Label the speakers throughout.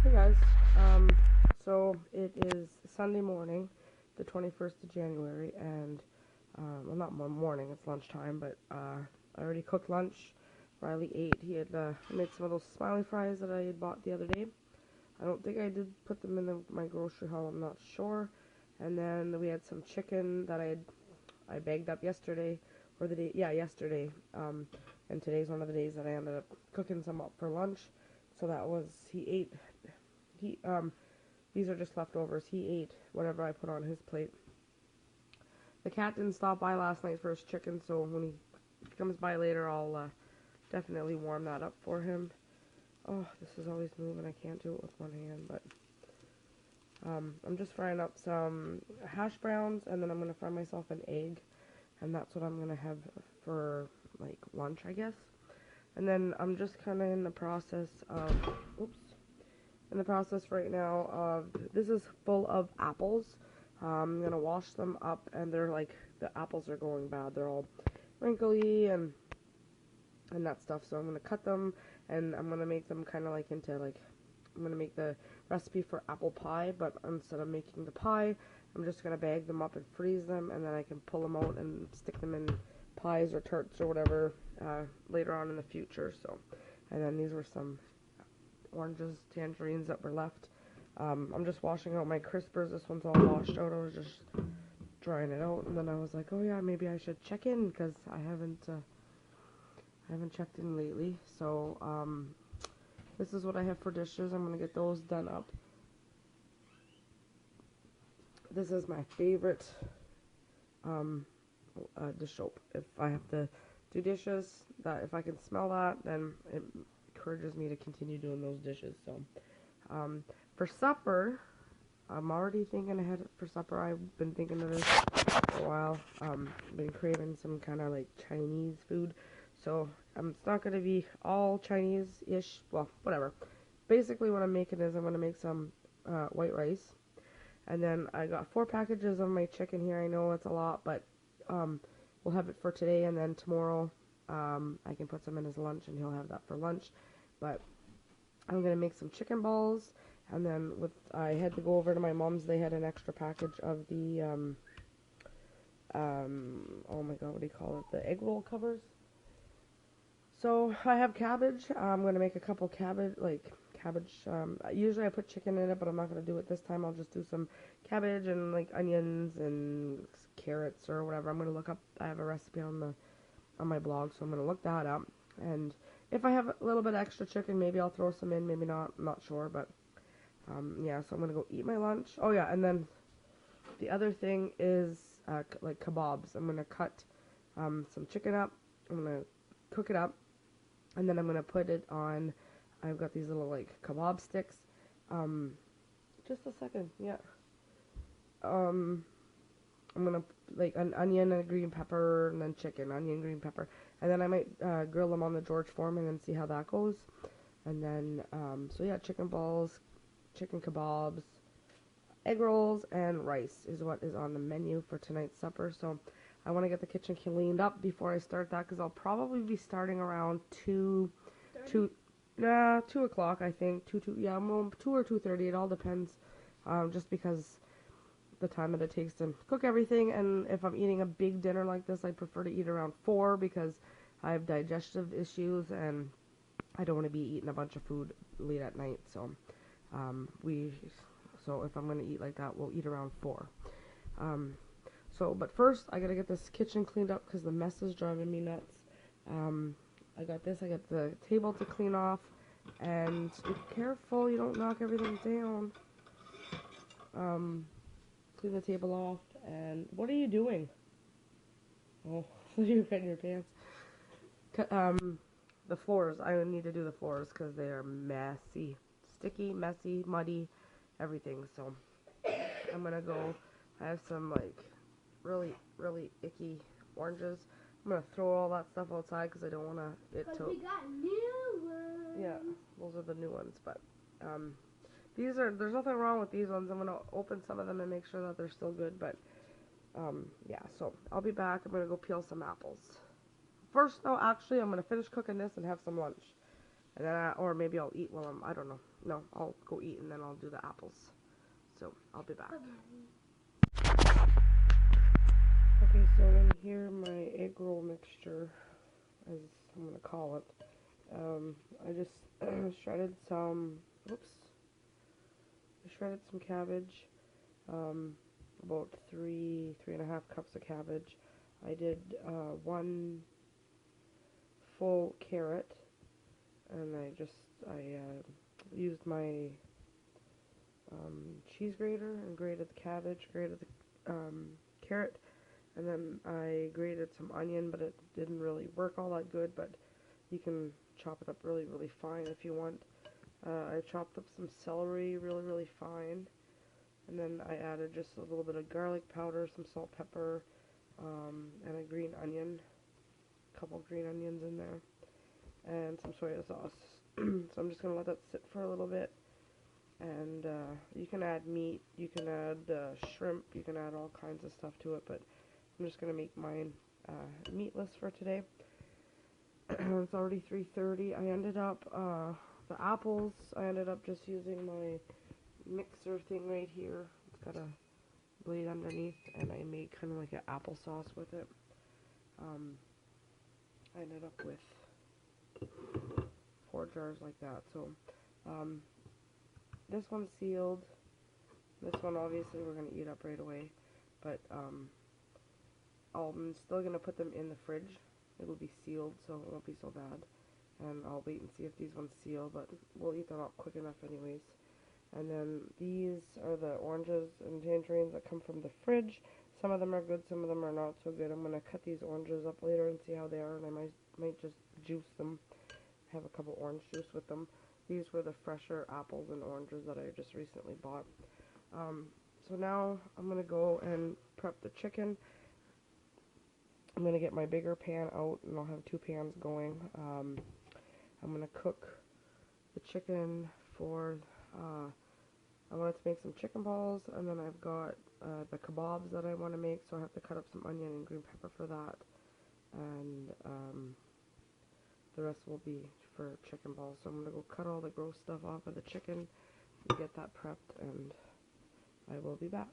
Speaker 1: Hey guys, so it is Sunday morning, the 21st of January, and, well, not morning, it's lunchtime, but, I already cooked lunch. Riley ate. He had, made some of those smiley fries that I had bought the other day. I don't think I did put them in my grocery haul, I'm not sure. And then we had some chicken that I bagged up yesterday, or yesterday, and today's one of the days that I ended up cooking some up for lunch. So he ate. He These are just leftovers. He ate whatever I put on his plate. The cat didn't stop by last night for his chicken, so when he comes by later, I'll definitely warm that up for him. Oh, this is always moving. I can't do it with one hand, but I'm just frying up some hash browns, and then I'm gonna fry myself an egg, and that's what I'm gonna have for like lunch, I guess. And then I'm just kind of in the process of, right now of, this is full of apples. I'm gonna wash them up, and they're like, the apples are going bad. They're all wrinkly and that stuff. So I'm gonna cut them, and I'm gonna make them kind of like into like, I'm gonna make the recipe for apple pie, but instead of making the pie, I'm just gonna bag them up and freeze them, and then I can pull them out and stick them in pies or tarts or whatever later on in the future. So, and then these were some oranges, tangerines that were left. I'm just washing out my crispers. This one's all washed out. I was just drying it out, and then I was like, oh yeah, maybe I should check in, because I haven't checked in lately. So this is what I have for dishes. I'm gonna get those done up. This is my favorite dish soap. If I have to do dishes, that if I can smell that, then it encourages me to continue doing those dishes. So for supper, I'm already thinking ahead for supper. I've been thinking of this for a while. Been craving some kind of like Chinese food. So it's not going to be all Chinese-ish. Well, whatever. Basically what I'm making is I'm going to make some white rice. And then I got 4 packages of my chicken here. I know it's a lot, but we'll have it for today, and then tomorrow I can put some in his lunch, and he'll have that for lunch. But I'm going to make some chicken balls, and then I had to go over to my mom's. They had an extra package of the, oh my god, what do you call it? The egg roll covers. So I have cabbage. I'm going to make a couple cabbage. Usually I put chicken in it, but I'm not going to do it this time. I'll just do some cabbage and like onions and carrots or whatever. I'm going to look up, I have a recipe on my blog, so I'm going to look that up. And if I have a little bit extra chicken, maybe I'll throw some in, maybe not, I'm not sure, but yeah, so I'm going to go eat my lunch. Oh yeah, and then the other thing is like kebabs. I'm going to cut some chicken up, I'm going to cook it up, and then I'm going to put it on, I've got these little like kebab sticks. Just a second, yeah. I'm gonna like an onion and a green pepper, and then chicken, onion, green pepper, and then I might grill them on the George Foreman and see how that goes. And then so yeah, chicken balls, chicken kebabs, egg rolls, and rice is what is on the menu for tonight's supper. So I want to get the kitchen cleaned up before I start that, because I'll probably be starting around 2 o'clock, I think. 2 or 2:30. It all depends, just because the time that it takes to cook everything. And if I'm eating a big dinner like this, I prefer to eat around 4, because I have digestive issues and I don't want to be eating a bunch of food late at night. So so if I'm going to eat like that, we'll eat around 4. But first I gotta get this kitchen cleaned up, because the mess is driving me nuts. I got the table to clean off, and be careful you don't knock everything down. Clean the table off. And what are you doing? Oh, you're in your pants. The floors, I need to do the floors, because they are messy. Sticky, messy, muddy, everything. So I'm gonna go, I have some like really, really icky oranges. I'm gonna throw all that stuff outside, because I don't want it to.
Speaker 2: We got new ones.
Speaker 1: Yeah, those are the new ones. But there's nothing wrong with these ones. I'm gonna open some of them and make sure that they're still good. But yeah, so I'll be back. I'm gonna go peel some apples. First, though, actually, I'm gonna finish cooking this and have some lunch. And then or maybe I'll eat while I don't know. No, I'll go eat and then I'll do the apples. So I'll be back. Okay, so in here my egg roll mixture, as I'm gonna call it. I just shredded some. Oops. I shredded some cabbage. About three and a half cups of cabbage. I did 1 full carrot, and I used my cheese grater and grated the cabbage, grated the carrot, and then I grated some onion, but it didn't really work all that good, but you can chop it up really, really fine if you want. I chopped up some celery really, really fine, and then I added just a little bit of garlic powder, some salt, pepper, and a green onion, a couple green onions in there, and some soy sauce. So I'm just going to let that sit for a little bit. And you can add meat, you can add shrimp, you can add all kinds of stuff to it, but I'm just going to make mine meatless for today. It's already 3:30. I ended up, the apples, I ended up just using my mixer thing right here. It's got a blade underneath, and I made kind of like an applesauce with it. I ended up with 4 jars like that. So this one's sealed. This one obviously we're going to eat up right away, but I'm still going to put them in the fridge. It'll be sealed, so it won't be so bad. And I'll wait and see if these ones seal, but we'll eat them up quick enough anyways. And then these are the oranges and tangerines that come from the fridge. Some of them are good, some of them are not so good. I'm going to cut these oranges up later and see how they are, and I might just juice them. Have a couple orange juice with them. These were the fresher apples and oranges that I just recently bought. So now I'm going to go and prep the chicken. I'm going to get my bigger pan out, and I'll have 2 pans going. I'm going to cook the chicken for, I wanted to make some chicken balls, and then I've got the kebabs that I want to make, so I have to cut up some onion and green pepper for that. And the rest will be for chicken balls. So I'm going to go cut all the gross stuff off of the chicken and get that prepped, and I will be back.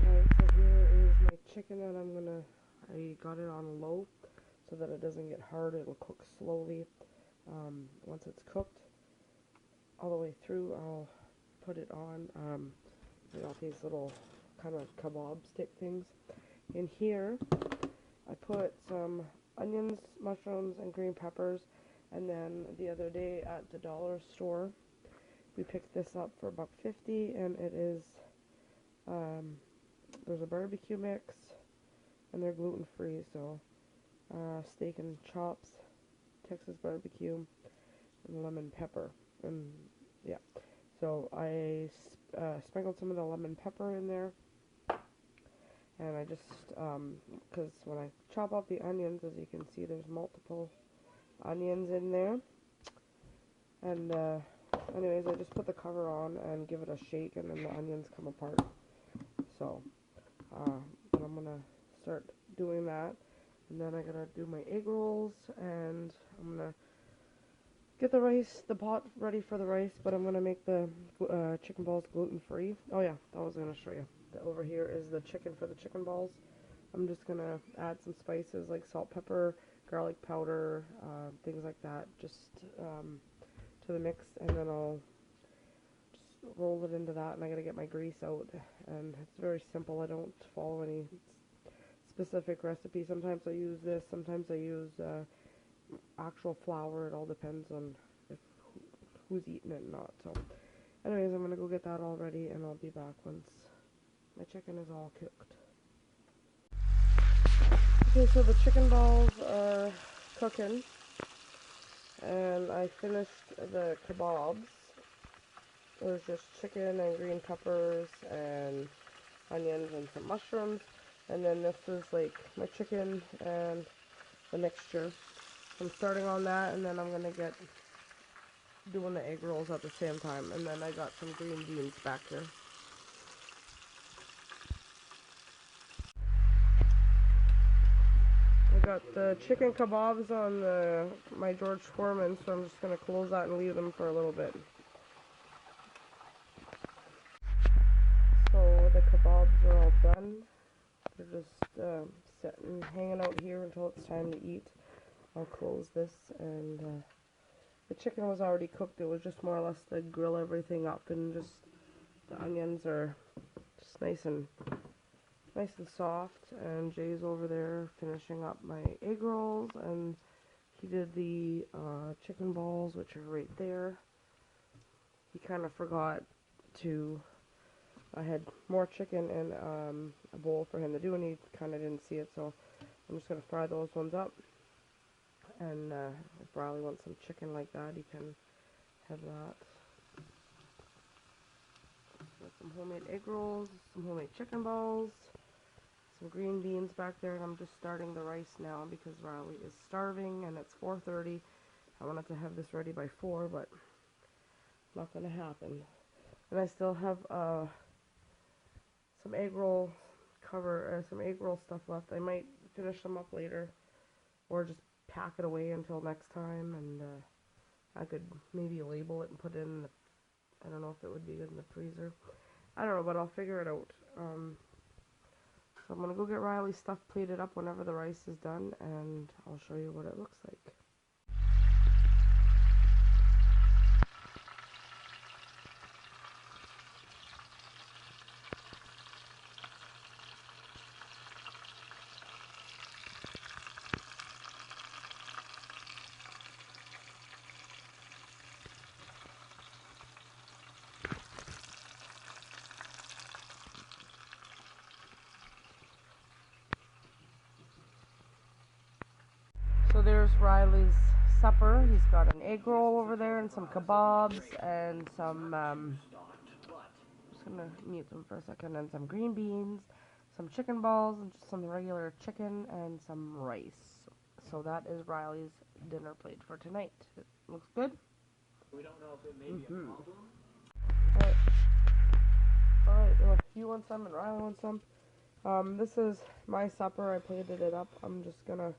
Speaker 1: Alright, so here is my chicken that I got it on low so that it doesn't get hard. It'll cook slowly. Once it's cooked all the way through, I'll put it on. I got these little kind of kebab stick things. In here, I put some onions, mushrooms, and green peppers, and then the other day at the dollar store, we picked this up for $1.50, and it is, there's a barbecue mix, and they're gluten-free, so steak and chops, Texas barbecue, and lemon pepper, and yeah, so I sprinkled some of the lemon pepper in there. And I just, because when I chop up the onions, as you can see, there's multiple onions in there. And anyways, I just put the cover on and give it a shake, and then the onions come apart. So, but I'm going to start doing that. And then I got to do my egg rolls, and I'm going to get the pot ready for the rice, but I'm going to make the chicken balls gluten-free. Oh yeah, that was going to show you. Over here is the chicken for the chicken balls. I'm just going to add some spices like salt, pepper, garlic powder, things like that, just to the mix, and then I'll just roll it into that, and I got to get my grease out, and it's very simple. I don't follow any specific recipe. Sometimes I use this, sometimes I use actual flour. It all depends on who's eating it and not. So anyways, I'm going to go get that all ready, and I'll be back once my chicken is all cooked. Okay, so the chicken balls are cooking, and I finished the kebabs. There's just chicken and green peppers and onions and some mushrooms, and then this is like my chicken and the mixture. I'm starting on that, and then I'm gonna get doing the egg rolls at the same time, and then I got some green beans back here. I got the chicken kebabs on my George Foreman, so I'm just going to close that and leave them for a little bit. So the kebabs are all done. They're just sitting, hanging out here until it's time to eat. I'll close this, and the chicken was already cooked. It was just more or less to grill everything up, and just the onions are just nice and soft. And Jay's over there finishing up my egg rolls, and he did the chicken balls, which are right there. He kind of forgot to. I had more chicken in a bowl for him to do, and he kind of didn't see it, so I'm just going to fry those ones up. And if Riley wants some chicken like that, he can have that. Got some homemade egg rolls, some homemade chicken balls, some green beans back there, and I'm just starting the rice now because Riley is starving, and it's 4:30. I wanted to have this ready by 4, but not going to happen. And I still have some egg roll some egg roll stuff left. I might finish them up later, or just pack it away until next time, and I could maybe label it and put it in the, I don't know if it would be good in the freezer. I don't know, but I'll figure it out. So I'm gonna go get Riley's stuff plated up whenever the rice is done, and I'll show you what it looks like. So there's Riley's supper. He's got an egg roll over there and some kebabs and some, just gonna mute them for a second, and some green beans, some chicken balls, and just some regular chicken and some rice. So that is Riley's dinner plate for tonight. It looks good?
Speaker 3: We don't know if it may be a problem.
Speaker 1: Alright. Alright, you want some and Riley wants some. This is my supper. I plated it up. I'm just gonna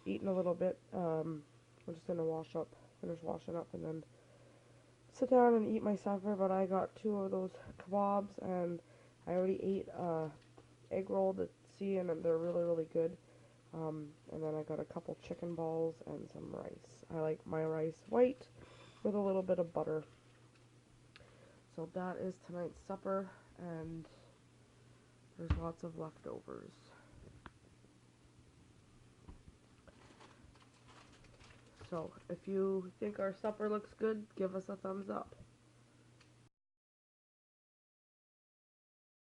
Speaker 1: eat in a little bit. I'm just gonna finish washing up, and then sit down and eat my supper. But I got 2 of those kebabs, and I already ate egg roll at sea, and they're really, really good. And then I got a couple chicken balls and some rice. I like my rice white with a little bit of butter. So that is tonight's supper, and there's lots of leftovers. So if you think our supper looks good, give us a thumbs up.